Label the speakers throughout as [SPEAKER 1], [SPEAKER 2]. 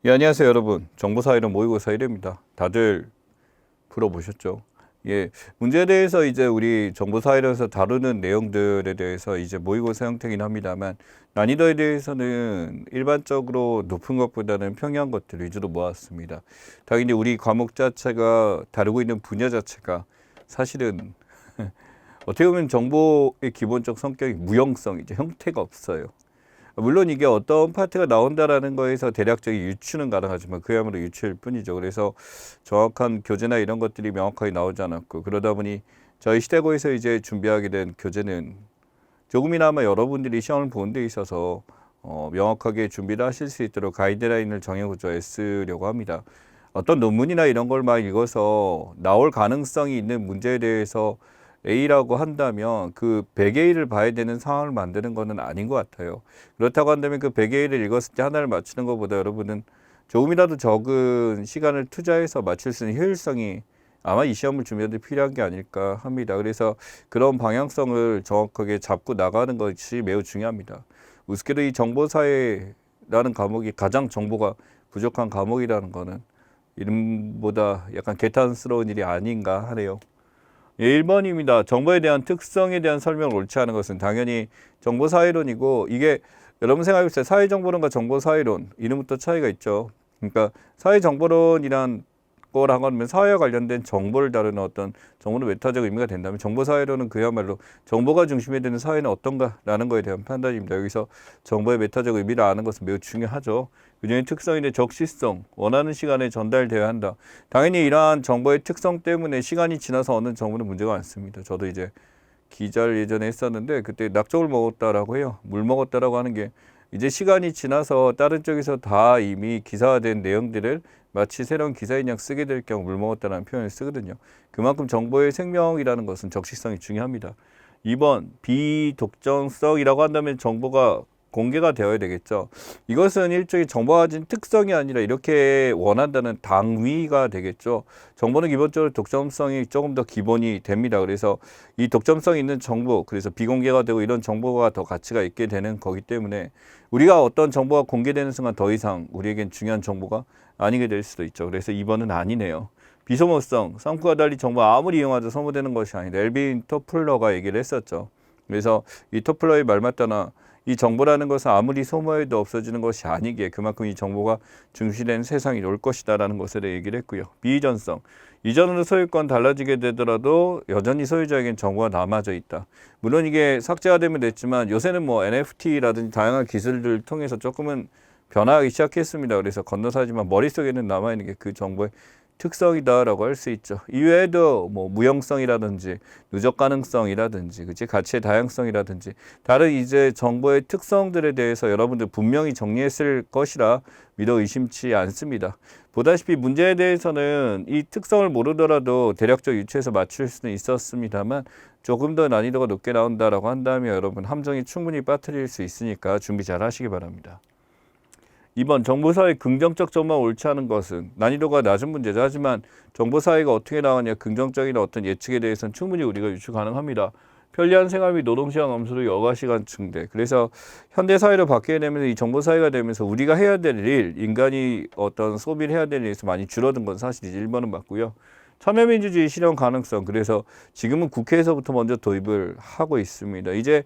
[SPEAKER 1] 예, 안녕하세요, 여러분. 정보사이로 모의고사 1회입니다. 다들 풀어보셨죠? 예, 문제에 대해서 이제 우리 정보사이로에서 다루는 내용들에 대해서 이제 모의고사 형태긴 합니다만, 난이도에 대해서는 일반적으로 높은 것보다는 평이한 것들 위주로 모았습니다. 당연히 우리 과목 자체가 다루고 있는 분야 자체가 사실은 어떻게 보면 정보의 기본적 성격이 무형성이죠. 형태가 없어요. 물론 이게 어떤 파트가 나온다라는 거에서 대략적인 유추는 가능하지만 그야말로 유추일 뿐이죠. 그래서 정확한 교재나 이런 것들이 명확하게 나오지 않았고, 그러다 보니 저희 시대고에서 이제 준비하게 된 교재는 조금이나마 여러분들이 시험을 보는 데 있어서 명확하게 준비를 하실 수 있도록 가이드라인을 정해고자 애쓰려고 합니다. 어떤 논문이나 이런 걸 막 읽어서 나올 가능성이 있는 문제에 대해서 A라고 한다면 그 100의 1을 봐야 되는 상황을 만드는 것은 아닌 것 같아요. 그렇다고 한다면 그 100의 1을 읽었을 때 하나를 맞추는 것보다 여러분은 조금이라도 적은 시간을 투자해서 맞출 수 있는 효율성이 아마 이 시험을 준비하는 데 필요한 게 아닐까 합니다. 그래서 그런 방향성을 정확하게 잡고 나가는 것이 매우 중요합니다. 우습게도 이 정보사회라는 과목이 가장 정보가 부족한 과목이라는 거는 이름보다 약간 개탄스러운 일이 아닌가 하네요. 예, 1번입니다. 정보에 대한 특성에 대한 설명을 옳지 않은 것은 당연히 정보사회론이고, 이게 여러분 생각해 보세요. 사회정보론과 정보사회론, 이름부터 차이가 있죠. 그러니까 사회정보론이란 거라고 하면 사회와 관련된 정보를 다루는 어떤 정보는 메타적 의미가 된다면, 정보사회론은 그야말로 정보가 중심이 되는 사회는 어떤가라는 거에 대한 판단입니다. 여기서 정보의 메타적 의미를 아는 것은 매우 중요하죠. 그중에 특성인의 적시성, 원하는 시간에 전달되어야 한다. 당연히 이러한 정보의 특성 때문에 시간이 지나서 얻는 정보는 문제가 많습니다. 저도 이제 기자를 예전에 했었는데 그때 낙적을 먹었다라고 해요. 물 먹었다라고 하는 게 이제 시간이 지나서 다른 쪽에서 다 이미 기사화된 내용들을 마치 새로운 기사인 양 쓰게 될 경우 물 먹었다라는 표현을 쓰거든요. 그만큼 정보의 생명이라는 것은 적시성이 중요합니다. 2번 비독점성이라고 한다면 정보가 공개가 되어야 되겠죠. 이것은 일종의 정보가 가진 특성이 아니라 이렇게 원한다는 당위가 되겠죠. 정보는 기본적으로 독점성이 조금 더 기본이 됩니다. 그래서 이 독점성 있는 정보, 그래서 비공개가 되고 이런 정보가 더 가치가 있게 되는 거기 때문에 우리가 어떤 정보가 공개되는 순간 더 이상 우리에겐 중요한 정보가 아니게 될 수도 있죠. 그래서 2번은 아니네요. 비소모성, 썸크와 달리 정보 아무리 이용하도 소모되는 것이 아니다. 엘빈 토플러가 얘기를 했었죠. 그래서 이 토플러의 말 맞다나 이 정보라는 것은 아무리 소모해도 없어지는 것이 아니기에 그만큼 이 정보가 중시된 세상이 올 것이다라는 것에 대해 얘기를 했고요. 비이전성. 이전으로 소유권 달라지게 되더라도 여전히 소유자에겐 정보가 남아져 있다. 물론 이게 삭제가 되면 됐지만 요새는 뭐 NFT라든지 다양한 기술들을 통해서 조금은 변화하기 시작했습니다. 그래서 건너사지만 머릿속에는 남아있는 게 그 정보의 특성이다라고 할 수 있죠. 이외에도 뭐 무형성이라든지 누적 가능성이라든지 그치 가치의 다양성이라든지 다른 이제 정보의 특성들에 대해서 여러분들 분명히 정리했을 것이라 믿어 의심치 않습니다. 보다시피 문제에 대해서는 이 특성을 모르더라도 대략적 유추해서 맞출 수는 있었습니다만 조금 더 난이도가 높게 나온다라고 한다면 여러분 함정이 충분히 빠뜨릴 수 있으니까 준비 잘 하시기 바랍니다. 2번 정보사회 긍정적 점만 옳지 않은 것은 난이도가 낮은 문제죠. 하지만 정보사회가 어떻게 나오냐 긍정적인 어떤 예측에 대해서는 충분히 우리가 유추 가능합니다. 편리한 생활 및 노동시간 감소로 여가시간 증대. 그래서 현대사회로 바뀌게 되면서 이 정보사회가 되면서 우리가 해야 될 일, 인간이 어떤 소비를 해야 될 일에서 많이 줄어든 건 사실이지. 1번은 맞고요. 참여민주주의 실현 가능성. 그래서 지금은 국회에서부터 먼저 도입을 하고 있습니다. 이제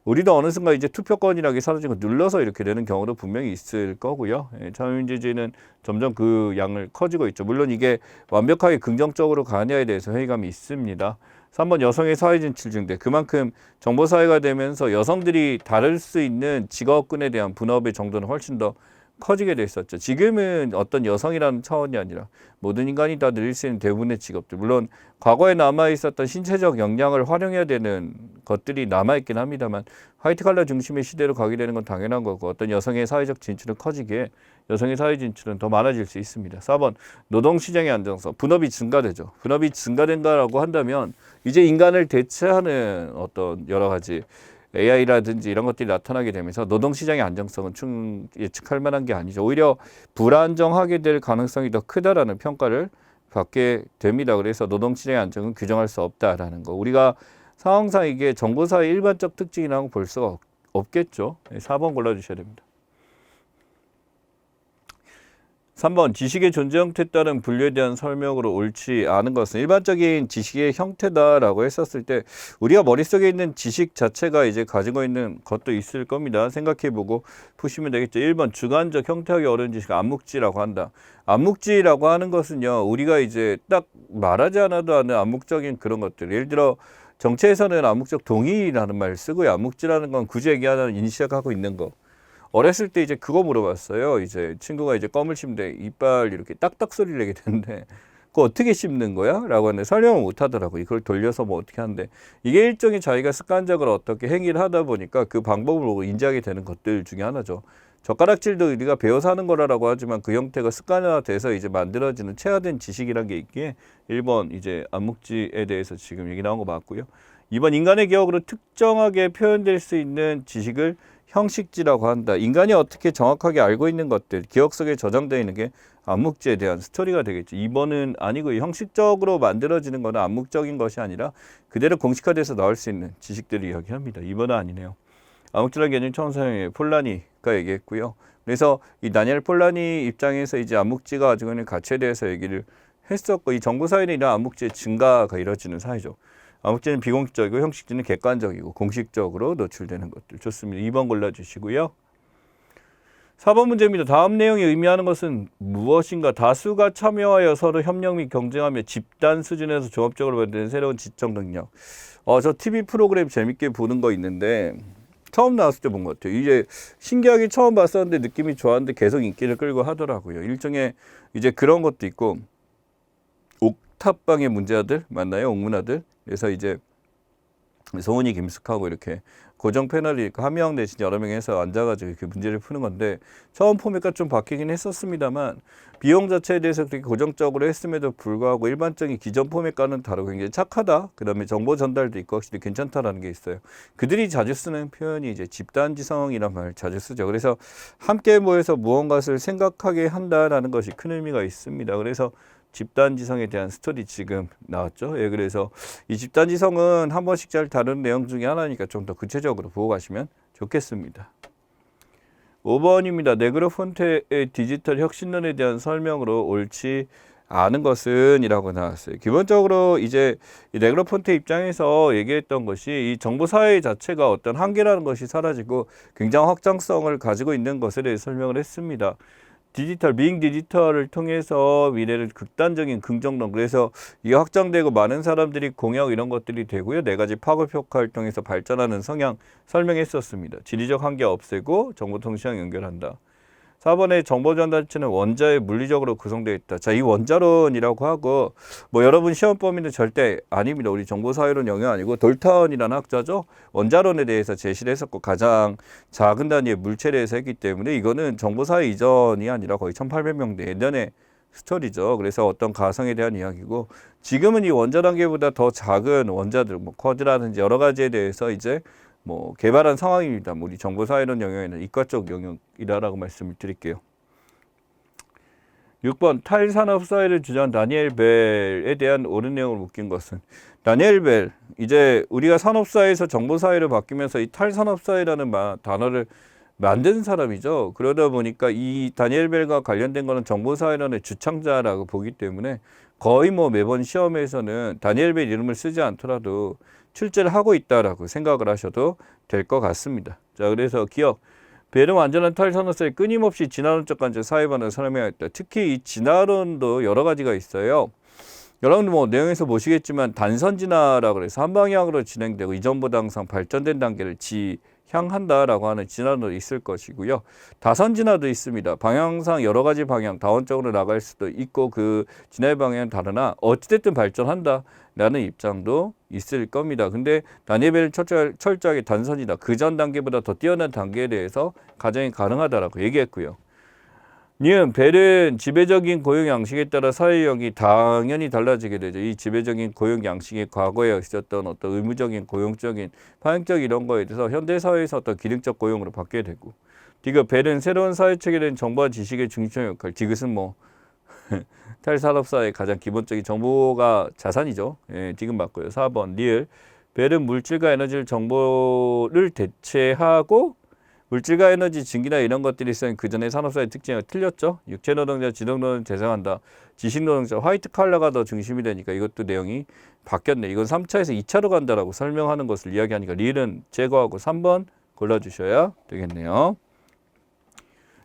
[SPEAKER 1] 우리도 어느 순간 이제 투표권이라는 게 사라지고 눌러서 이렇게 되는 경우도 분명히 있을 거고요. 예, 참여민주주의는 점점 그 양을 커지고 있죠. 물론 이게 완벽하게 긍정적으로 가느냐에 대해서 회의감이 있습니다. 3번 여성의 사회 진출 증대. 그만큼 정보사회가 되면서 여성들이 다룰 수 있는 직업군에 대한 분업의 정도는 훨씬 더 커지게 됐었죠. 지금은 어떤 여성이라는 차원이 아니라 모든 인간이 다 누릴 수 있는 대부분의 직업들. 물론 과거에 남아있었던 신체적 역량을 활용해야 되는 것들이 남아있긴 합니다만 화이트 칼라 중심의 시대로 가게 되는 건 당연한 거고 어떤 여성의 사회적 진출은 커지기에 여성의 사회 진출은 더 많아질 수 있습니다. 4번 노동시장의 안정성. 분업이 증가되죠. 분업이 증가된다라고 한다면 이제 인간을 대체하는 어떤 여러 가지 AI라든지 이런 것들이 나타나게 되면서 노동시장의 안정성은 예측할 만한 게 아니죠. 오히려 불안정하게 될 가능성이 더 크다라는 평가를 받게 됩니다. 그래서 노동시장의 안정은 규정할 수 없다라는 거. 우리가 상황상 이게 정보사의 일반적 특징이라고 볼 수가 없겠죠. 4번 골라주셔야 됩니다. 3번 지식의 존재 형태에 따른 분류에 대한 설명으로 옳지 않은 것은 일반적인 지식의 형태다라고 했었을 때 우리가 머릿속에 있는 지식 자체가 이제 가지고 있는 것도 있을 겁니다. 생각해보고 푸시면 되겠죠. 1번 주관적 형태하기 어려운 지식 암묵지라고 한다. 암묵지라고 하는 것은요, 우리가 이제 딱 말하지 않아도 하는 암묵적인 그런 것들. 예를 들어 정체에서는 암묵적 동의라는 말을 쓰고요. 암묵지라는 건 구조 얘기하는 인식하고 있는 거. 어렸을 때 이제 그거 물어봤어요. 이제 친구가 이제 껌을 씹는데 이빨 이렇게 딱딱 소리를 내게 되는데 그거 어떻게 씹는 거야? 라고 하는데 설명을 못 하더라고요. 이걸 돌려서 뭐 어떻게 하는데 이게 일종의 자기가 습관적으로 어떻게 행위를 하다 보니까 그 방법을 보고 인지하게 되는 것들 중에 하나죠. 젓가락질도 우리가 배워서 하는 거라고 하지만 그 형태가 습관화돼서 이제 만들어지는 체화된 지식이란 게 있기에 1번 이제 암묵지에 대해서 지금 얘기 나온 거 맞고요. 2번 인간의 기억으로 특정하게 표현될 수 있는 지식을 형식지라고 한다. 인간이 어떻게 정확하게 알고 있는 것들, 기억 속에 저장되어 있는 게 암묵지에 대한 스토리가 되겠죠. 2번은 아니고 형식적으로 만들어지는 거는 암묵적인 것이 아니라 그대로 공식화돼서 나올 수 있는 지식들을 이야기합니다. 2번은 아니네요. 암묵지라는 개념 처음 사용해 폴라니가 얘기했고요. 그래서 이 다니엘 폴라니 입장에서 이제 암묵지가 가지고 있는 가치에 대해서 얘기를 했었고 이 정보 사회는 이런 암묵지의 증가가 이루어지는 사회죠. 암묵지는 비공식적이고 형식지는 객관적이고 공식적으로 노출되는 것들. 좋습니다. 2번 골라주시고요. 4번 문제입니다. 다음 내용이 의미하는 것은 무엇인가? 다수가 참여하여 서로 협력 및 경쟁하며 집단 수준에서 종합적으로 만드는 새로운 지적 능력. 저 TV 프로그램 재밌게 보는 거 있는데 처음 나왔을 때 본 것 같아요. 이제 신기하게 처음 봤었는데 느낌이 좋았는데 계속 인기를 끌고 하더라고요. 일종의 이제 그런 것도 있고 옥탑방의 문제아들 맞나요? 옥문아들. 그래서 이제 소은이 김숙하고 이렇게 고정 패널이 한 명 대신 여러 명 해서 앉아가지고 이렇게 문제를 푸는 건데 처음 포맷과 좀 바뀌긴 했었습니다만 비용 자체에 대해서 그렇게 고정적으로 했음에도 불구하고 일반적인 기존 포맷과는 다르고 굉장히 착하다. 그 다음에 정보 전달도 있고 확실히 괜찮다라는 게 있어요. 그들이 자주 쓰는 표현이 이제 집단지성이란 말을 자주 쓰죠. 그래서 함께 모여서 무언가를 생각하게 한다라는 것이 큰 의미가 있습니다. 그래서 집단지성에 대한 스토리 지금 나왔죠. 예, 그래서 이 집단지성은 한 번씩 잘 다루는 내용 중에 하나니까 좀 더 구체적으로 보고 가시면 좋겠습니다. 5번입니다. 네그로폰테의 디지털 혁신론에 대한 설명으로 옳지 않은 것은 이라고 나왔어요. 기본적으로 이제 이 네그로폰테 입장에서 얘기했던 것이 이 정보사회 자체가 어떤 한계라는 것이 사라지고 굉장한 확장성을 가지고 있는 것에 대해 설명을 했습니다. 디지털, 빙 디지털을 통해서 미래를 극단적인 긍정론, 그래서 이게 확장되고 많은 사람들이 공약 이런 것들이 되고요. 4가지 파급 효과를 통해서 발전하는 성향 설명했었습니다. 지리적 한계 없애고 정보통신랑 연결한다. 4번의 정보전달체는 원자에 물리적으로 구성되어 있다. 자, 이 원자론이라고 하고 뭐 여러분 시험 범위는 절대 아닙니다. 우리 정보사회론 영역 아니고 돌턴이라는 학자죠. 원자론에 대해서 제시를 했었고 가장 작은 단위의 물체에 대해서 했기 때문에 이거는 정보사회 이전이 아니라 거의 1800년대 예전의 스토리죠. 그래서 어떤 가상에 대한 이야기고 지금은 이 원자 단계보다 더 작은 원자들, 뭐 쿼드라든지 여러 가지에 대해서 이제 뭐 개발한 상황입니다. 우리 정보사회론 영역에는 이과 쪽 영역이라고 말씀을 드릴게요. 6번 탈산업사회를 주장한 다니엘 벨에 대한 옳은 내용을 묶인 것은 다니엘 벨 이제 우리가 산업사회에서 정보사회로 바뀌면서 이 탈산업사회라는 단어를 만든 사람이죠. 그러다 보니까 이 다니엘 벨과 관련된 거는 정보사회론의 주창자라고 보기 때문에 거의 뭐 매번 시험에서는 다니엘 벨 이름을 쓰지 않더라도 출제를 하고 있다라고 생각을 하셔도 될 것 같습니다. 자, 그래서 기억. 벨은 완전한 탈산업사회 끊임없이 진화론적 관점 사회반을 설명했다. 특히 이 진화론도 여러 가지가 있어요. 여러분들 뭐 내용에서 보시겠지만 단선 진화라고 해서 한 방향으로 진행되고 이전보다 항상 발전된 단계를 향한다라고 하는 진화도 있을 것이고요. 다선 진화도 있습니다. 방향상 여러 가지 방향, 다원적으로 나갈 수도 있고 그 진화의 방향은 다르나 어찌됐든 발전한다라는 입장도 있을 겁니다. 근데 다니엘 벨은 철저하게 단선이다. 그 전 단계보다 더 뛰어난 단계에 대해서 가정이 가능하다라고 얘기했고요. 니은 벨은 지배적인 고용 양식에 따라 사회형이 당연히 달라지게 되죠. 이 지배적인 고용 양식이 과거에 있었던 어떤 의무적인 고용적인 파행적 이런 거에 대해서 현대 사회에서 어떤 기능적 고용으로 바뀌게 되고 디귿 벨은 새로운 사회 체계된 정보와 지식의 중심 역할. 디귿은 뭐 탈산업사의 가장 기본적인 정보가 자산이죠. 예, 디귿 맞고요. 4번 리을 벨은 물질과 에너지를 정보를 대체하고 물질과 에너지, 증기나 이런 것들이 있으면 그 전에 산업사회 특징이 틀렸죠. 육체노동자, 지능노동자 대상한다. 지식노동자, 화이트 칼라가 더 중심이 되니까 이것도 내용이 바뀌었네. 이건 3차에서 2차로 간다라고 설명하는 것을 이야기하니까 릴은 제거하고 3번 골라주셔야 되겠네요.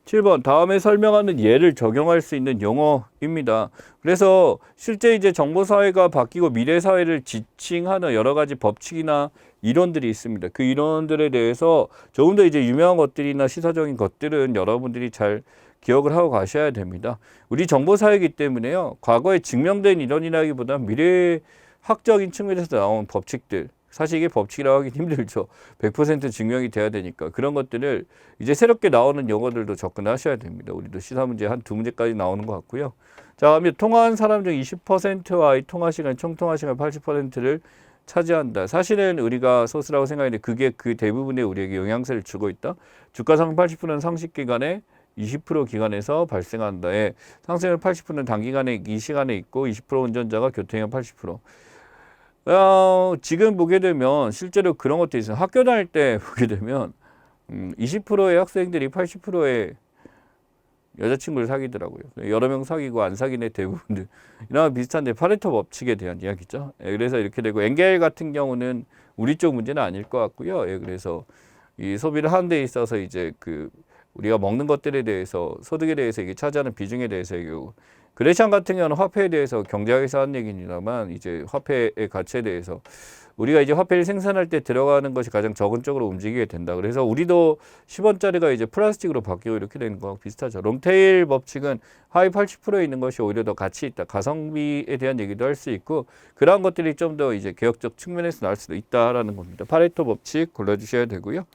[SPEAKER 1] 7번 다음에 설명하는 예를 적용할 수 있는 용어입니다. 그래서 실제 이제 정보사회가 바뀌고 미래사회를 지칭하는 여러 가지 법칙이나 이론들이 있습니다. 그 이론들에 대해서 조금 더 이제 유명한 것들이나 시사적인 것들은 여러분들이 잘 기억을 하고 가셔야 됩니다. 우리 정보사회이기 때문에요. 과거에 증명된 이론이라기보다 미래학적인 측면에서 나온 법칙들, 사실 이게 법칙이라고 하긴 힘들죠. 100% 증명이 돼야 되니까. 그런 것들을 이제 새롭게 나오는 용어들도 접근하셔야 됩니다. 우리도 시사 문제 한 2문제까지 나오는 것 같고요. 자, 그러면 통화한 사람 중 20%와의 통화 시간, 총 통화 시간 80%를 차지한다. 사실은 우리가 소수라고 생각했는데 그게 그 대부분의 우리에게 영향세를 주고 있다. 주가 상승 80%는 상식 기간에 20% 기간에서 발생한다. 예, 상승률 80%는 단기간에 이 시간에 있고 20% 운전자가 교통형 80%. 지금 보게 되면 실제로 그런 것도 있어요. 학교 다닐 때 보게 되면 20%의 학생들이 80%의 여자친구를 사귀더라고요. 여러 명 사귀고 안 사귄 애 대부분들 이랑 비슷한데 파레토 법칙에 대한 이야기죠. 예, 그래서 이렇게 되고 엔겔 같은 경우는 우리 쪽 문제는 아닐 것 같고요. 예, 그래서 이 소비를 하는 데 있어서 이제 그 우리가 먹는 것들에 대해서 소득에 대해서 이게 차지하는 비중에 대해서 얘기하고 그레시안 같은 경우는 화폐에 대해서 경제학에서 하는 얘기입니다만 이제 화폐의 가치에 대해서 우리가 이제 화폐를 생산할 때 들어가는 것이 가장 적은 쪽으로 움직이게 된다. 그래서 우리도 10원짜리가 이제 플라스틱으로 바뀌고 이렇게 되는 거하고 비슷하죠. 롱테일 법칙은 하위 80%에 있는 것이 오히려 더 가치 있다. 가성비에 대한 얘기도 할 수 있고 그러한 것들이 좀 더 이제 개혁적 측면에서 나올 수도 있다라는 겁니다. 파레토 법칙 골라주셔야 되고요.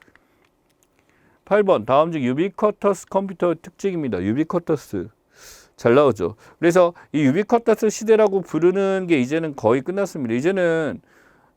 [SPEAKER 1] 8번 다음 중 유비쿼터스 컴퓨터 특징입니다. 유비쿼터스 잘 나오죠. 그래서 이 유비쿼터스 시대라고 부르는 게 이제는 거의 끝났습니다. 이제는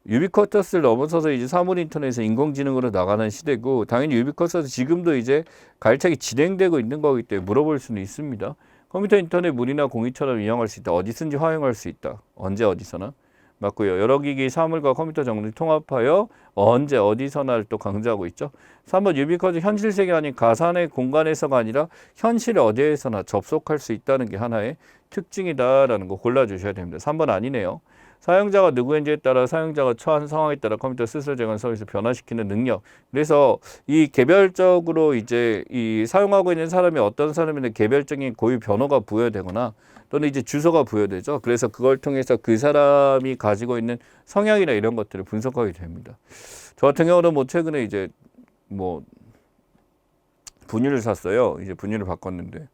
[SPEAKER 1] 유비쿼터스를 넘어서서 이제 사물 인터넷에서 인공지능으로 나가는 시대고 당연히 유비쿼터스 지금도 이제 가열차게 진행되고 있는 거기 때문에 물어볼 수는 있습니다. 컴퓨터 인터넷 물이나 공유처럼 이용할 수 있다. 어디든지 활용할 수 있다. 언제 어디서나. 맞고요. 여러 기기 사물과 컴퓨터 정보를 통합하여 언제 어디서나를 또 강조하고 있죠. 3번 유비쿼터 현실 세계 아닌 가상의 공간에서가 아니라 현실 어디에서나 접속할 수 있다는 게 하나의 특징이다라는 거 골라주셔야 됩니다. 3번 아니네요. 사용자가 누구인지에 따라 사용자가 처한 상황에 따라 컴퓨터 스스로 제공하는 서비스 변화시키는 능력. 그래서 이 개별적으로 이제 이 사용하고 있는 사람이 어떤 사람인데 개별적인 고유 번호가 부여되거나 또는 이제 주소가 부여되죠. 그래서 그걸 통해서 그 사람이 가지고 있는 성향이나 이런 것들을 분석하게 됩니다. 저 같은 경우는 뭐 최근에 이제 뭐 분유를 샀어요. 이제 분유를 바꿨는데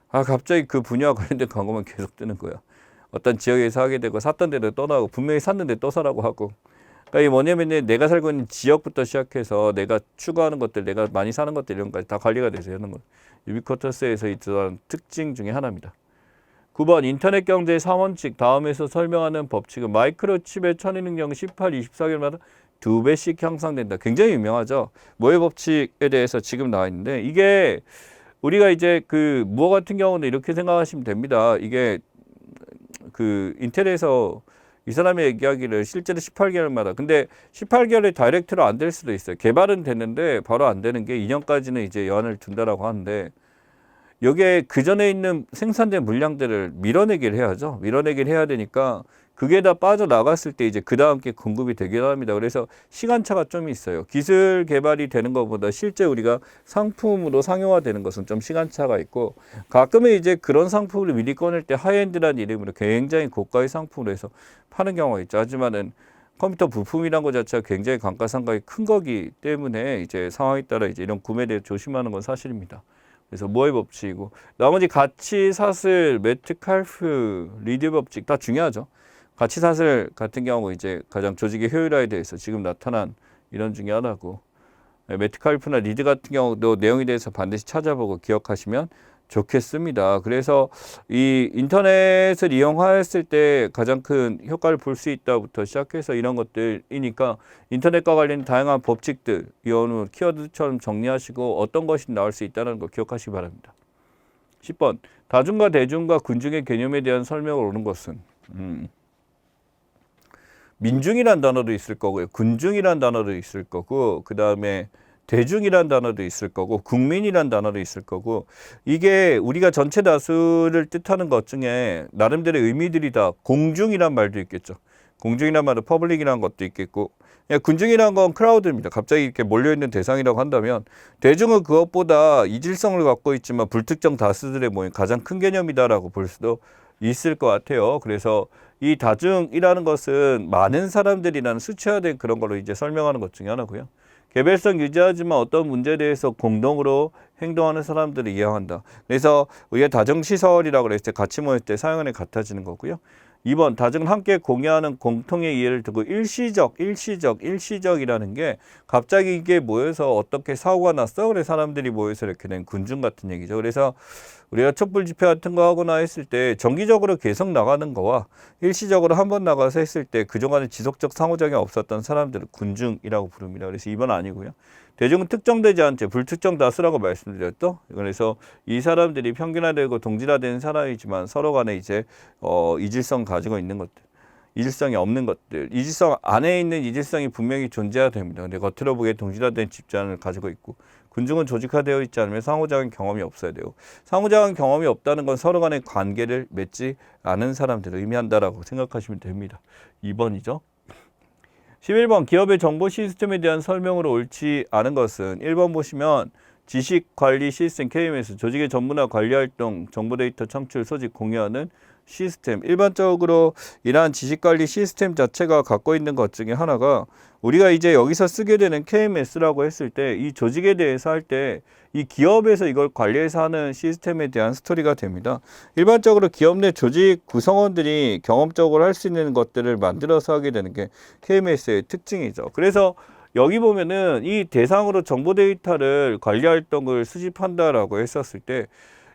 [SPEAKER 1] 갑자기 그 분유와 관련된 광고만 계속 뜨는 거야. 어떤 지역에서 하게 되고 샀던 데도 떠나고 분명히 샀는데 또 사라고 하고 그러니까 이게 뭐냐면 내가 살고 있는 지역부터 시작해서 내가 추구하는 것들 내가 많이 사는 것들 이런 것까지 다 관리가 돼서 하는 거 유비쿼터스에서 있던 특징 중에 하나입니다. 9번 인터넷 경제의 3원칙 다음에서 설명하는 법칙은 마이크로칩의 처리 능력은 18, 24개월마다 2배씩 향상된다. 굉장히 유명하죠. 모의 법칙에 대해서 지금 나와 있는데 이게 우리가 이제 그 무어 같은 경우는 이렇게 생각하시면 됩니다. 이게 그 인텔에서 이 사람의 얘기하기를 실제로 18개월마다 근데 18개월에 다이렉트로 안 될 수도 있어요. 개발은 됐는데 바로 안 되는 게 2년까지는 이제 연을 둔다라고 하는데 여기에 그 전에 있는 생산된 물량들을 밀어내기를 해야죠. 밀어내기를 해야 되니까 그게 다 빠져나갔을 때 이제 그 다음 게 공급이 되긴 합니다. 그래서 시간차가 좀 있어요. 기술 개발이 되는 것보다 실제 우리가 상품으로 상용화되는 것은 좀 시간차가 있고 가끔은 이제 그런 상품을 미리 꺼낼 때 하이엔드라는 이름으로 굉장히 고가의 상품으로 해서 파는 경우가 있죠. 하지만은 컴퓨터 부품이란 것 자체가 굉장히 감가상각이 큰 거기 때문에 이제 상황에 따라 이제 이런 구매에 대해 조심하는 건 사실입니다. 그래서 모의 법칙이고 나머지 가치 사슬, 메트칼프, 리드 법칙 다 중요하죠. 가치 사슬 같은 경우 이제 가장 조직의 효율화에 대해서 지금 나타난 이런 중에 하나고 메트칼프나 리드 같은 경우도 내용에 대해서 반드시 찾아보고 기억하시면 좋겠습니다. 그래서 이 인터넷을 이용하였을 때 가장 큰 효과를 볼 수 있다부터 시작해서 이런 것들이니까 인터넷과 관련 다양한 법칙들 이온 키워드처럼 정리하시고 어떤 것이 나올 수 있다는 거 기억하시기 바랍니다. 10번 다중과 대중과 군중의 개념에 대한 설명을 오는 것은 민중이란 단어도 있을 거고요. 군중이란 단어도 있을 거고 그 다음에 대중이란 단어도 있을 거고 국민이란 단어도 있을 거고 이게 우리가 전체 다수를 뜻하는 것 중에 나름대로의 의미들이 다 공중이란 말도 있겠죠. 공중이란 말은 퍼블릭이라는 것도 있겠고 군중이란 건 크라우드입니다. 갑자기 이렇게 몰려있는 대상이라고 한다면 대중은 그것보다 이질성을 갖고 있지만 불특정 다수들의 모임 가장 큰 개념이다라고 볼 수도 있을 것 같아요. 그래서 이 다중이라는 것은 많은 사람들이라는 수치화된 그런 걸로 이제 설명하는 것 중에 하나고요. 개별성 유지하지만 어떤 문제에 대해서 공동으로 행동하는 사람들을 이해한다. 그래서 우리가 다중시설이라고 그랬을 때 같이 모일 때 사용하는 게 같아지는 거고요. 2번 다중은 함께 공유하는 공통의 이해를 두고 일시적이라는 게 갑자기 이게 모여서 어떻게 사고가 났어? 그래 사람들이 모여서 이렇게 된 군중 같은 얘기죠. 그래서 우리가 촛불 집회 같은 거 하거나 했을 때 정기적으로 계속 나가는 거와 일시적으로 한 번 나가서 했을 때 그동안에 지속적 상호작용이 없었던 사람들을 군중이라고 부릅니다. 그래서 2번 아니고요. 대중은 특정되지 않죠. 불특정 다수라고 말씀드렸죠. 그래서 이 사람들이 평균화되고 동질화된 사람이지만 서로 간에 이제 이질성 가지고 있는 것들, 이질성이 없는 것들, 이질성 안에 있는 이질성이 분명히 존재해야 됩니다. 근데 겉으로 보기에 동질화된 집단을 가지고 있고 군중은 조직화되어 있지 않으면 상호작용 경험이 없어야 되고 상호작용 경험이 없다는 건 서로 간의 관계를 맺지 않은 사람들을 의미한다라고 생각하시면 됩니다. 2번이죠. 11번 기업의 정보 시스템에 대한 설명으로 옳지 않은 것은 1번 보시면 지식관리 시스템 KMS 조직의 전문화 관리활동 정보 데이터 창출 소집 공유하는 시스템 일반적으로 이러한 지식관리 시스템 자체가 갖고 있는 것 중에 하나가 우리가 이제 여기서 쓰게 되는 KMS라고 했을 때 이 조직에 대해서 할 때 이 기업에서 이걸 관리해서 하는 시스템에 대한 스토리가 됩니다. 일반적으로 기업 내 조직 구성원들이 경험적으로 할 수 있는 것들을 만들어서 하게 되는 게 KMS의 특징이죠. 그래서 여기 보면은 이 대상으로 정보 데이터를 관리 활동을 수집한다라고 했었을 때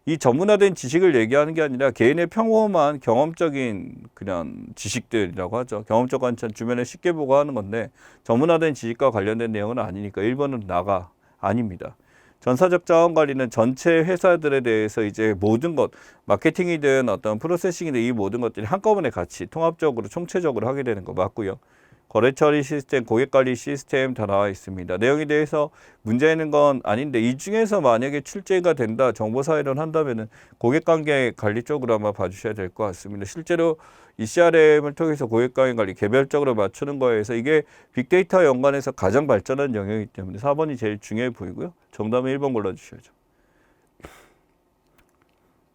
[SPEAKER 1] 이 전문화된 지식을 얘기하는 게 아니라 개인의 평범한 경험적인 그냥 지식들이라고 하죠. 경험적 관점 주변에 쉽게 보고 하는 건데 전문화된 지식과 관련된 내용은 아니니까 1번은 나가 아닙니다. 전사적 자원 관리는 전체 회사들에 대해서 이제 모든 것 마케팅이든 어떤 프로세싱이든 이 모든 것들이 한꺼번에 같이 통합적으로 총체적으로 하게 되는 거 맞고요. 거래 처리 시스템, 고객 관리 시스템 다 나와 있습니다. 내용에 대해서 문제 있는 건 아닌데 이 중에서 만약에 출제가 된다, 정보사회론 한다면은 고객 관계 관리 쪽으로 아마 봐주셔야 될 것 같습니다. 실제로 이 CRM을 통해서 고객 관계 관리 개별적으로 맞추는 거에서 이게 빅데이터 연관해서 가장 발전한 영역이기 때문에 4번이 제일 중요해 보이고요. 정답은 1번 골라주셔야죠.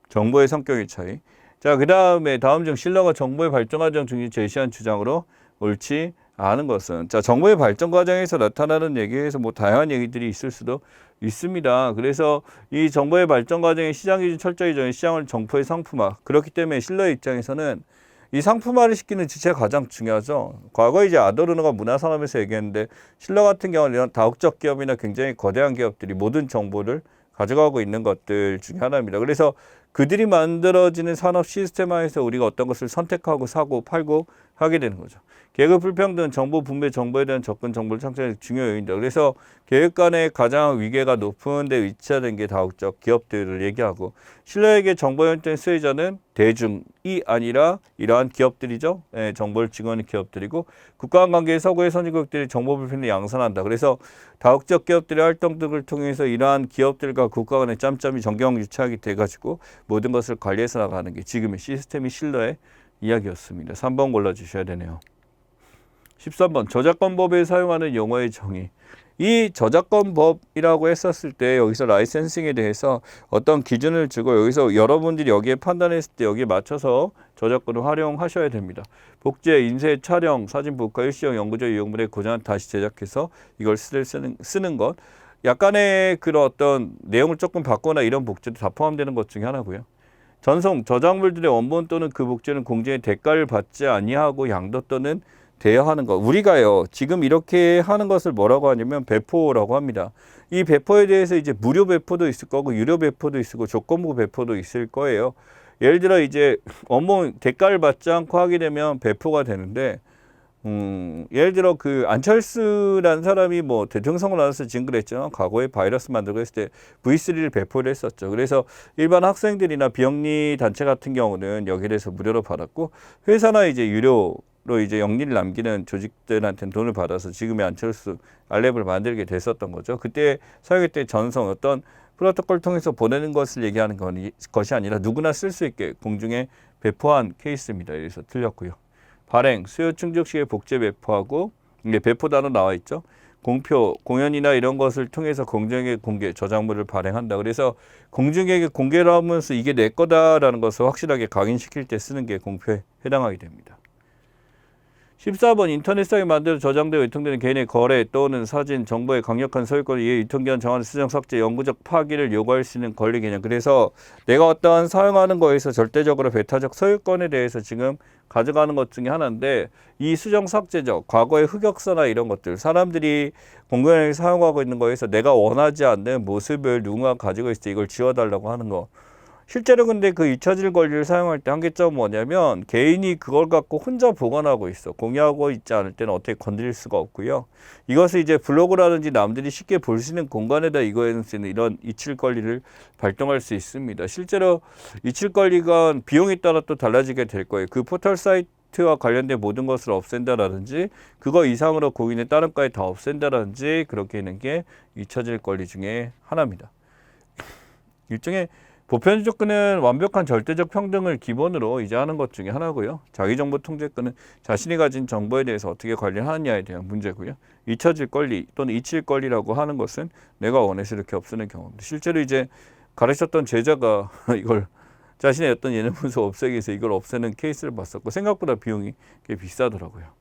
[SPEAKER 1] 정보의 성격의 차이. 자, 그 다음에 다음 중 신뢰가 정보의 발전 과정 중에 제시한 주장으로 옳지 않은 것은 자 정보의 발전 과정에서 나타나는 얘기에서 뭐 다양한 얘기들이 있을 수도 있습니다. 그래서 이 정보의 발전 과정에 시장 기준 철저히 정해 시장을 정보의 상품화 그렇기 때문에 신뢰의 입장에서는 이 상품화를 시키는 지체가 가장 중요하죠. 과거에 이제 아도르노가 문화산업에서 얘기했는데 신뢰 같은 경우는 이런 다국적 기업이나 굉장히 거대한 기업들이 모든 정보를 가져가고 있는 것들 중에 하나입니다. 그래서 그들이 만들어지는 산업 시스템화에서 우리가 어떤 것을 선택하고 사고 팔고 하게 되는 거죠. 계급 불평등, 정보 분배, 정보에 대한 접근, 정보를 창출하는 중요 요인이다. 그래서 계급 간의 가장 위계가 높은 데 위치하는 게 다국적 기업들을 얘기하고 신뢰에게 정보 형태의 수혜자는 대중이 아니라 이러한 기업들이죠. 예, 정보를 지원하는 기업들이고 국가 간 관계의 서구의 선진국들이 정보 불평을 양산한다. 그래서 다국적 기업들의 활동 등을 통해서 이러한 기업들과 국가 간의 짬짬이 정경 유착이 돼가지고 모든 것을 관리해서 나가는 게 지금의 시스템이 신뢰의 이야기였습니다. 3번 골라주셔야 되네요. 13번 저작권법에 사용하는 용어의 정의. 이 저작권법이라고 했었을 때 여기서 라이센싱에 대해서 어떤 기준을 주고 여기서 여러분들이 여기에 판단했을 때 여기에 맞춰서 저작권을 활용하셔야 됩니다. 복제, 인쇄, 촬영, 사진, 복화, 일시용, 영구적 이용물의 고장을 다시 제작해서 이걸 쓰는 것. 약간의 그런 어떤 내용을 조금 바꾸거나 이런 복제도 다 포함되는 것 중에 하나고요. 전송, 저작물들의 원본 또는 그 복제는 공제의 대가를 받지 아니하고 양도 또는 대여하는 것. 우리가요 지금 이렇게 하는 것을 뭐라고 하냐면 배포라고 합니다. 이 배포에 대해서 이제 무료 배포도 있을 거고 유료 배포도 있고 조건부 배포도 있을 거예요. 예를 들어 이제 업무 대가를 받지 않고 하게 되면 배포가 되는데 예를 들어 그 안철수라는 사람이 뭐 대통령 선거 나와서 지금 그랬죠. 과거에 바이러스 만들고 했을 때 V3를 배포를 했었죠. 그래서 일반 학생들이나 비영리 단체 같은 경우는 여기에 대해서 무료로 받았고 회사나 이제 유료 이제 영리를 남기는 조직들한테는 돈을 받아서 지금의 안철수 알랩을 만들게 됐었던 거죠. 그때 사용했던 전성 어떤 프로토콜 통해서 보내는 것을 얘기하는 것이 아니라 누구나 쓸 수 있게 공중에 배포한 케이스입니다. 그래서 틀렸고요. 발행, 수요 충족시에 복제 배포하고 이게 배포 단어 나와 있죠. 공표, 공연이나 이런 것을 통해서 공중에게 공개, 저작물을 발행한다. 그래서 공중에게 공개를 하면서 이게 내 거다라는 것을 확실하게 각인시킬 때 쓰는 게 공표에 해당하게 됩니다. 14번 인터넷상에 만들어 저장되어 유통되는 개인의 거래 또는 사진, 정보의 강력한 소유권을 이해 유통기한 정한 수정 삭제, 영구적 파기를 요구할 수 있는 권리 개념. 그래서 내가 어떠한 사용하는 거에서 절대적으로 배타적 소유권에 대해서 지금 가져가는 것 중에 하나인데 이 수정 삭제적, 과거의 흑역사나 이런 것들 사람들이 공공연하게 사용하고 있는 거에서 내가 원하지 않는 모습을 누군가 가지고 있을 때 이걸 지워달라고 하는 거. 실제로 근데 그 잊혀질 권리를 사용할 때 한계점은 뭐냐면 개인이 그걸 갖고 혼자 보관하고 있어. 공유하고 있지 않을 때는 어떻게 건드릴 수가 없고요. 이것을 이제 블로그라든지 남들이 쉽게 볼 수 있는 공간에다 이거에는 쓰는 이런 잊힐 권리를 발동할 수 있습니다. 실제로 잊힐 권리가 비용에 따라 또 달라지게 될 거예요. 그 포털 사이트와 관련된 모든 것을 없앤다라든지 그거 이상으로 고인의 다른 과에 다 없앤다라든지 그렇게 있는 게 잊혀질 권리 중에 하나입니다. 일종의 보편 조건은 완벽한 절대적 평등을 기본으로 이제 하는 것 중에 하나고요. 자기정보 통제권은 자신이 가진 정보에 대해서 어떻게 관리하느냐에 대한 문제고요. 잊혀질 권리 또는 잊힐 권리라고 하는 것은 내가 원해서 이렇게 없애는 경우입니다. 실제로 이제 가르쳤던 제자가 이걸 자신의 어떤 예능 문서 없애기 위해서 이걸 없애는 케이스를 봤었고 생각보다 비용이 꽤 비싸더라고요.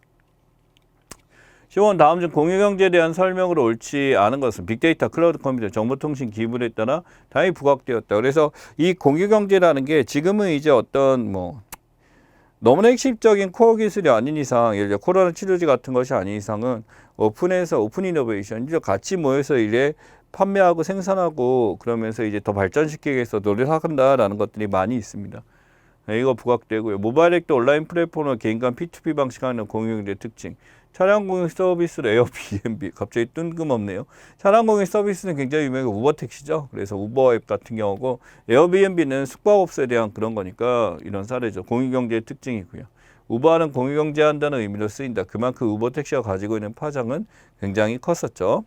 [SPEAKER 1] 10번 다음 중 공유경제에 대한 설명으로 옳지 않은 것은 빅데이터, 클라우드 컴퓨터, 정보통신 기술에 따라 다양히 부각되었다. 그래서 이 공유경제라는 게 지금은 이제 어떤 너무나 핵심적인 코어 기술이 아닌 이상, 예를 들어 코로나 치료제 같은 것이 아닌 이상은 오픈해서 오픈 이노베이션, 같이 모여서 이래 판매하고 생산하고 그러면서 이제 더 발전시키기 위해서 노력한다라는 것들이 많이 있습니다. 이거 부각되고요. 모바일 앱도 온라인 플랫폼으로 개인 간 P2P 방식하는 공유경제 특징. 차량 공유 서비스로 에어비앤비 갑자기 뜬금없네요. 차량 공유 서비스는 굉장히 유명한 우버 택시죠. 그래서 우버 앱 같은 경우고 에어비앤비는 숙박업소에 대한 그런 거니까 이런 사례죠. 공유경제의 특징이고요. 우버는 공유경제한다는 의미로 쓰인다. 그만큼 우버 택시가 가지고 있는 파장은 굉장히 컸었죠.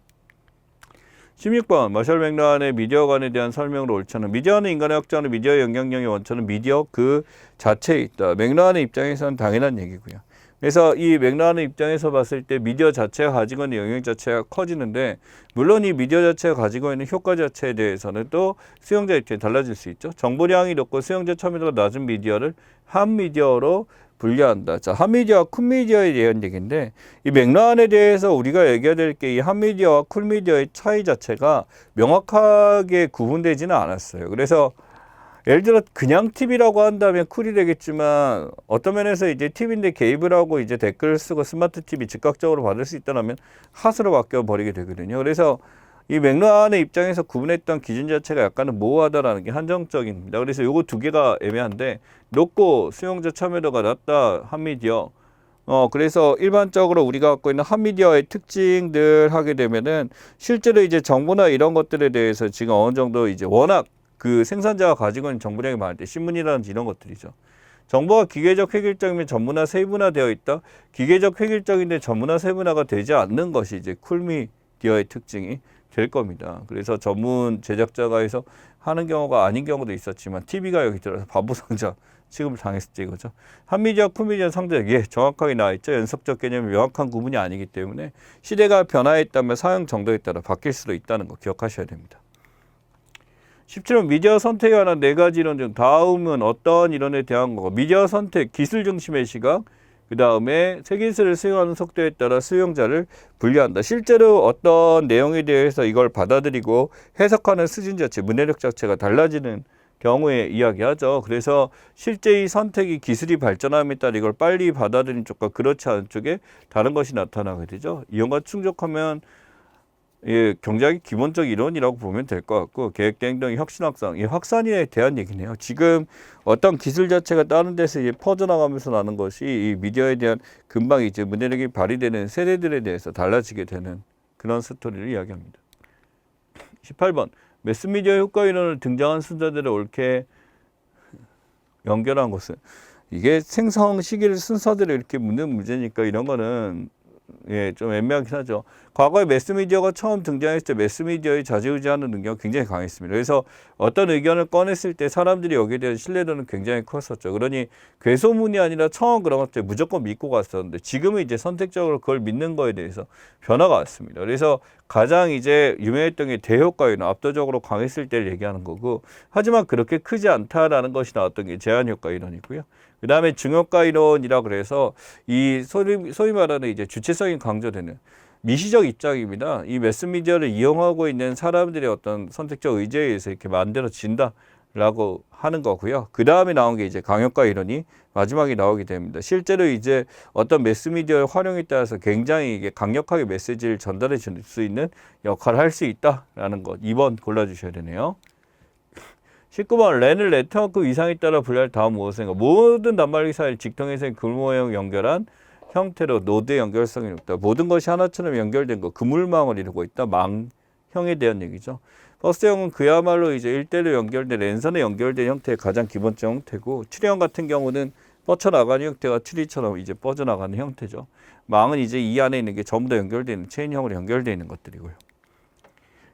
[SPEAKER 1] 16번 머셜 맥라한의 미디어관에 대한 설명으로 옳지 않은 미디어는 인간의 확장하는 미디어의 영향력의 원천은 미디어 그 자체에 있다. 맥라한의 입장에서는 당연한 얘기고요. 그래서 이 맥라한의 입장에서 봤을 때 미디어 자체가 가지고 있는 영향 자체가 커지는데 물론 이 미디어 자체가 가지고 있는 효과 자체에 대해서는 또 수용자 입장이 달라질 수 있죠. 정보량이 높고 수용자 참여도가 낮은 미디어를 한 미디어로 분류한다. 자, 한 미디어와 큰 미디어에 대한 얘기인데 이 맥라한에 대해서 우리가 얘기해야 될 게 이 한 미디어와 큰 미디어의 차이 자체가 명확하게 구분되지는 않았어요. 그래서 예를 들어 그냥 TV라고 한다면 쿨이 되겠지만 어떤 면에서 이제 TV인데 개입을 하고 이제 댓글을 쓰고 스마트 TV 즉각적으로 받을 수 있다면 핫으로 바뀌어 버리게 되거든요. 그래서 이 맥라한의 입장에서 구분했던 기준 자체가 약간은 모호하다라는 게 한정적입니다. 그래서 요거 두 개가 애매한데 높고 수용자 참여도가 낮다 한미디어. 그래서 일반적으로 우리가 갖고 있는 한미디어의 특징들 하게 되면은 실제로 이제 정보나 이런 것들에 대해서 지금 어느 정도 이제 워낙 그 생산자가 가지고 있는 정보량이 많을 때 신문이라든지 이런 것들이죠. 정보가 기계적 획일적이면 전문화 세분화되어 있다. 기계적 획일적인데 전문화 세분화가 되지 않는 것이 이제 쿨미디어의 특징이 될 겁니다. 그래서 전문 제작자가 해서 하는 경우가 아닌 경우도 있었지만 TV가 여기 들어서 바보 상자 취급을 당했을 때 이거죠. 한미디어, 쿨미디어 상대 정확하게 나와 있죠. 연속적 개념이 명확한 구분이 아니기 때문에 시대가 변화했다면 사용 정도에 따라 바뀔 수도 있다는 거 기억하셔야 됩니다. 17번 미디어 선택에 관한 4가지 이론 중 다음은 어떤 이론에 대한 거고 미디어 선택, 기술 중심의 시각, 그 다음에 새 기술을 수용하는 속도에 따라 수용자를 분류한다. 실제로 어떤 내용에 대해서 이걸 받아들이고 해석하는 수준 자체, 문해력 자체가 달라지는 경우에 이야기하죠. 그래서 실제 이 선택이 기술이 발전함에 따라 이걸 빨리 받아들이는 쪽과 그렇지 않은 쪽에 다른 것이 나타나게 되죠. 이용과 충족하면 경제학의 기본적 이론이라고 보면 될 것 같고 계획된 행동의 혁신 확산, 이 확산에 대한 얘기네요. 지금 어떤 기술 자체가 다른 데서 이제 퍼져나가면서 나는 것이 이 미디어에 대한 금방 이제 문해력이 발휘되는 세대들에 대해서 달라지게 되는 그런 스토리를 이야기합니다. 18번 매스미디어 효과 이론을 등장한 순서대로 옳게 연결한 것은 이게 생성 시기를 순서대로 이렇게 묻는 문제니까 이런 거는 좀 애매하긴 하죠. 과거에 매스미디어가 처음 등장했을 때 매스미디어의 좌지우지하는 능력이 굉장히 강했습니다. 그래서 어떤 의견을 꺼냈을 때 사람들이 여기에 대한 신뢰도는 굉장히 컸었죠. 그러니 괴소문이 아니라 처음 그런 것들 무조건 믿고 갔었는데 지금은 이제 선택적으로 그걸 믿는 거에 대해서 변화가 왔습니다. 그래서 가장 이제 유명했던 게 대효과이론, 압도적으로 강했을 때를 얘기하는 거고, 하지만 그렇게 크지 않다라는 것이 나왔던 게 제한효과 이론이고요. 그 다음에 중효과 이론이라 그래서 이 소위 말하는 이제 주체성이 강조되는 미시적 입장입니다. 이 매스미디어를 이용하고 있는 사람들의 어떤 선택적 의지에 의해서 이렇게 만들어진다라고 하는 거고요. 그 다음에 나온 게 이제 강효과 이론이 마지막에 나오게 됩니다. 실제로 이제 어떤 매스미디어의 활용에 따라서 굉장히 이게 강력하게 메시지를 전달해 줄 수 있는 역할을 할 수 있다라는 것. 2번 골라주셔야 되네요. 19번 렌을 네트워크 이상에 따라 분류할 다음 무엇인가. 모든 단말기 사이를 직통해서 근모형 연결한 형태로 노드의 연결성이 높다. 모든 것이 하나처럼 연결된 거, 그물망을 이루고 있다. 망형에 대한 얘기죠. 버스형은 그야말로 이제 일대로 연결된 랜선에 연결된 형태의 가장 기본적 형태고, 트리형 같은 경우는 뻗쳐나가는 형태가 트리처럼 이제 뻗어나가는 형태죠. 망은 이제 이 안에 있는 게 전부 다 연결되어 있는 체인형으로 연결되어 있는 것들이고요.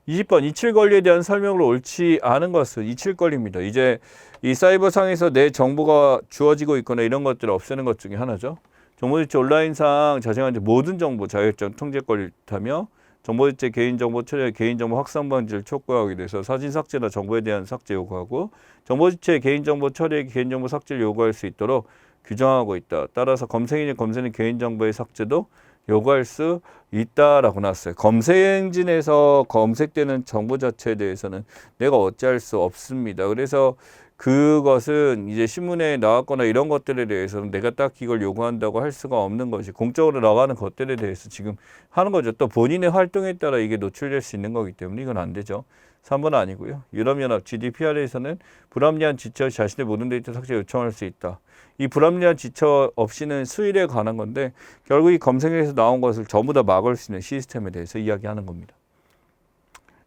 [SPEAKER 1] 20번 이칠 권리에 대한 설명으로 옳지 않은 것은 이칠 권리입니다. 이제 이 사이버상에서 내 정보가 주어지고 있거나 이런 것들을 없애는 것 중에 하나죠. 정보주체 온라인상 자생하는 모든 정보 자율적 통제 권리를 타며 정보주체 개인정보 처리, 개인정보 확산 방지를 촉구하기 위해서 사진 삭제나 정보에 대한 삭제 요구하고 정보주체 개인정보 처리에 개인정보 삭제를 요구할 수 있도록 규정하고 있다. 따라서 검색인이 검색은 개인정보의 삭제도 요구할 수 있다라고 나왔어요. 검색 엔진에서 검색되는 정보 자체에 대해서는 내가 어찌할 수 없습니다. 그래서 그것은 이제 신문에 나왔거나 이런 것들에 대해서는 내가 딱히 이걸 요구한다고 할 수가 없는 것이 공적으로 나가는 것들에 대해서 지금 하는 거죠. 또 본인의 활동에 따라 이게 노출될 수 있는 거기 때문에 이건 안 되죠. 3번 아니고요. 유럽연합 GDPR에서는 불합리한 지처 자신의 모든 데이터 삭제 요청할 수 있다. 이 불합리한 지처 없이는 수일에 관한 건데 결국 이 검색에서 나온 것을 전부 다 막을 수 있는 시스템에 대해서 이야기하는 겁니다.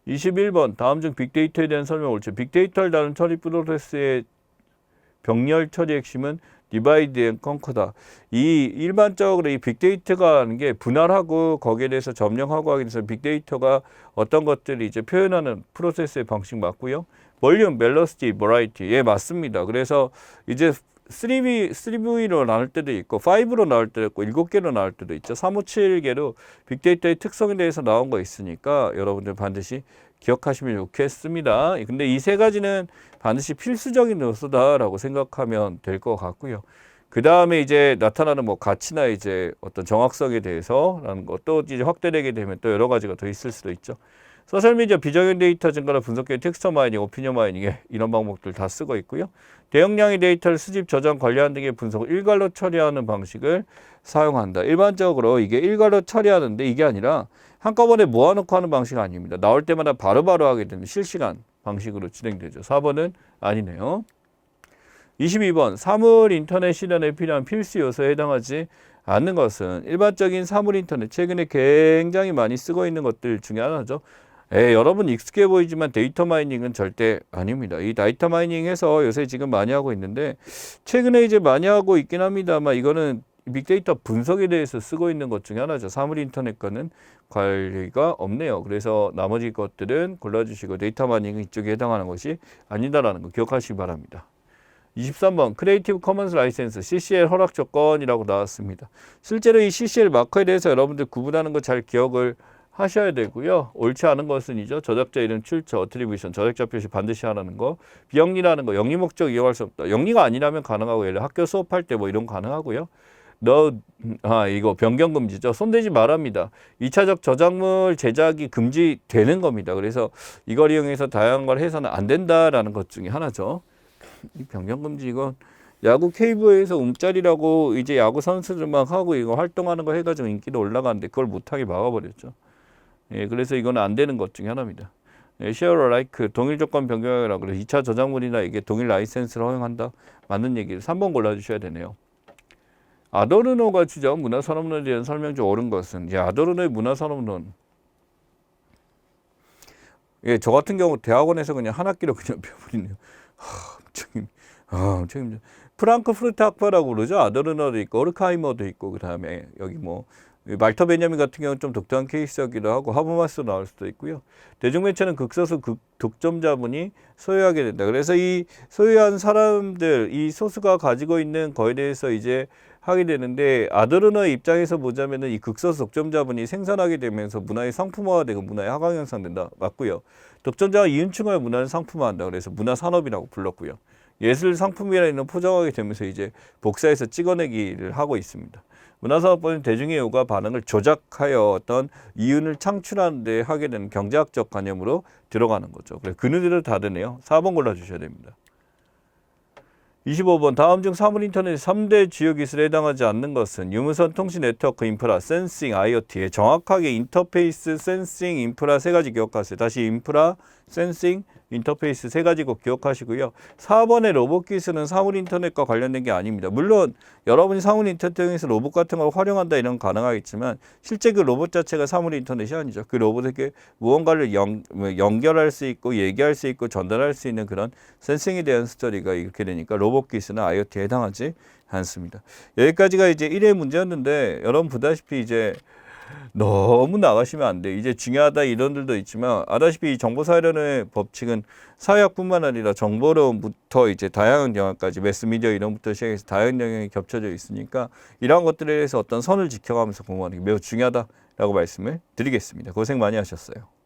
[SPEAKER 1] 21번 다음 중 빅데이터에 대한 설명 옳죠. 빅데이터를 다룬 처리 프로세스의 병렬 처리 핵심은 디바이드 앤 컨커다. 이 일반적으로 이 빅데이터가 하는 게 분할하고 거기에 대해서 점령하고 하기 위해서 빅데이터가 어떤 것들을 이제 표현하는 프로세스의 방식 맞고요. 볼륨, 벨러시티, 버라이티. 예, 맞습니다. 그래서 이제 3V로 나눌 때도 있고 5로 나눌 때도 있고 7개로 나눌 때도 있죠. 357개로 빅데이터의 특성에 대해서 나온 거 있으니까 여러분들 반드시 기억하시면 좋겠습니다. 근데 이 세 가지는 반드시 필수적인 요소다라고 생각하면 될 것 같고요. 그 다음에 이제 나타나는 뭐 가치나 이제 어떤 정확성에 대해서라는 것도 이제 확대되게 되면 또 여러 가지가 더 있을 수도 있죠. 소셜미디어 비정형 데이터 증가를 분석해 텍스처 마이닝, 오피니언 마이닝에 이런 방법들 다 쓰고 있고요. 대용량의 데이터를 수집, 저장, 관리하는 등의 분석을 일괄로 처리하는 방식을 사용한다. 일반적으로 이게 일괄로 처리하는데 이게 아니라 한꺼번에 모아놓고 하는 방식이 아닙니다. 나올 때마다 바로바로 하게 되는 실시간 방식으로 진행되죠. 4번은 아니네요. 22번 사물 인터넷 실현에 필요한 필수 요소에 해당하지 않는 것은 일반적인 사물 인터넷 최근에 굉장히 많이 쓰고 있는 것들 중에 하나죠. 여러분 익숙해 보이지만 데이터 마이닝은 절대 아닙니다. 이 데이터 마이닝해서 요새 지금 많이 하고 있는데 최근에 이제 많이 하고 있긴 합니다만 이거는 빅데이터 분석에 대해서 쓰고 있는 것 중에 하나죠. 사물 인터넷과는 관리가 없네요. 그래서 나머지 것들은 골라주시고 데이터 마이닝은 이쪽에 해당하는 것이 아니다라는 거 기억하시기 바랍니다. 23번 크리에이티브 커먼스 라이센스 CCL 허락 조건이라고 나왔습니다. 실제로 이 CCL 마커에 대해서 여러분들 구분하는 거 잘 기억을 하셔야 되고요. 옳지 않은 것은 이죠. 저작자 이름 출처, 어트리뷰션, 저작자 표시 반드시 하라는 거. 비영리라는 거, 영리 목적 이용할 수 없다. 영리가 아니라면 가능하고 예를 학교 수업할 때 뭐 이런 거 가능하고요. 이거 변경 금지죠. 손대지 말합니다. 2차적 저작물 제작이 금지되는 겁니다. 그래서 이걸 이용해서 다양한 걸 해서는 안 된다라는 것 중에 하나죠. 이 변경 금지 이건 야구 KBO에서 움짤이라고 이제 야구 선수들만 하고 이거 활동하는 거 해가지고 인기도 올라가는데 그걸 못하게 막아버렸죠. 예, 그래서 이거는 안 되는 것 중에 하나입니다. 예, share alike 동일 조건 변경이라고 그래서 2차 저작물이나 이게 동일 라이센스를 허용한다. 맞는 얘기를 3번 골라주셔야 되네요. 아도르노가 주장 문화산업론에 대한 설명 중 옳은 것은 아도르노의 문화산업론 저 같은 경우 대학원에서 그냥 한 학기로 그냥 배워버리네요. 책임져. 프랑크푸르트 학파라고 그러죠. 아더르너도 있고 오르카이머도 있고 그다음에 여기 뭐 말터 베냐민 같은 경우는 좀 독특한 케이스이기도 하고 하버마스로 나올 수도 있고요. 대중매체는 극소수 독점자분이 소유하게 된다. 그래서 이 소유한 사람들, 이 소수가 가지고 있는 거에 대해서 이제 하게 되는데 아더르너의 입장에서 보자면은 이 극소수 독점자분이 생산하게 되면서 문화의 상품화되고 문화의 하강 형성된다. 맞고요. 독점자가 이윤층화의 문화를 상품화한다. 그래서 문화산업이라고 불렀고요. 예술 상품이라는 포장하게 되면서 이제 복사해서 찍어내기를 하고 있습니다. 문화산업법은 대중의 요구와 반응을 조작하여 어떤 이윤을 창출하는 데 하게 되는 경제학적 관념으로 들어가는 거죠. 그래서 그늘을 닫으네요. 4번 골라주셔야 됩니다. 25번 다음 중 사물인터넷 3대 주요 기술에 해당하지 않는 것은 유무선 통신 네트워크 인프라, 센싱, IoT에 정확하게 인터페이스, 센싱, 인프라 세 가지 기억하세요. 다시 인프라, 센싱, 인터페이스 세 가지 꼭 기억하시고요. 4번의 로봇 기술은 사물 인터넷과 관련된 게 아닙니다. 물론 여러분이 사물 인터넷 통해서 로봇 같은 걸 활용한다 이런 건 가능하겠지만 실제 그 로봇 자체가 사물 인터넷이 아니죠. 그 로봇에게 무언가를 연결할 수 있고 얘기할 수 있고 전달할 수 있는 그런 센싱에 대한 스터디가 이렇게 되니까 로봇 기술은 IoT에 해당하지 않습니다. 여기까지가 이제 1회 문제였는데 여러분 보다시피 이제 너무 나가시면 안 돼. 이제 중요하다 이론들도 있지만 아다시피 이 정보사회론의 법칙은 사회학뿐만 아니라 정보론부터 이제 다양한 영역까지 매스미디어 이론부터 시작해서 다양한 영역이 겹쳐져 있으니까 이러한 것들에 대해서 어떤 선을 지켜가면서 공부하는 게 매우 중요하다라고 말씀을 드리겠습니다. 고생 많이 하셨어요.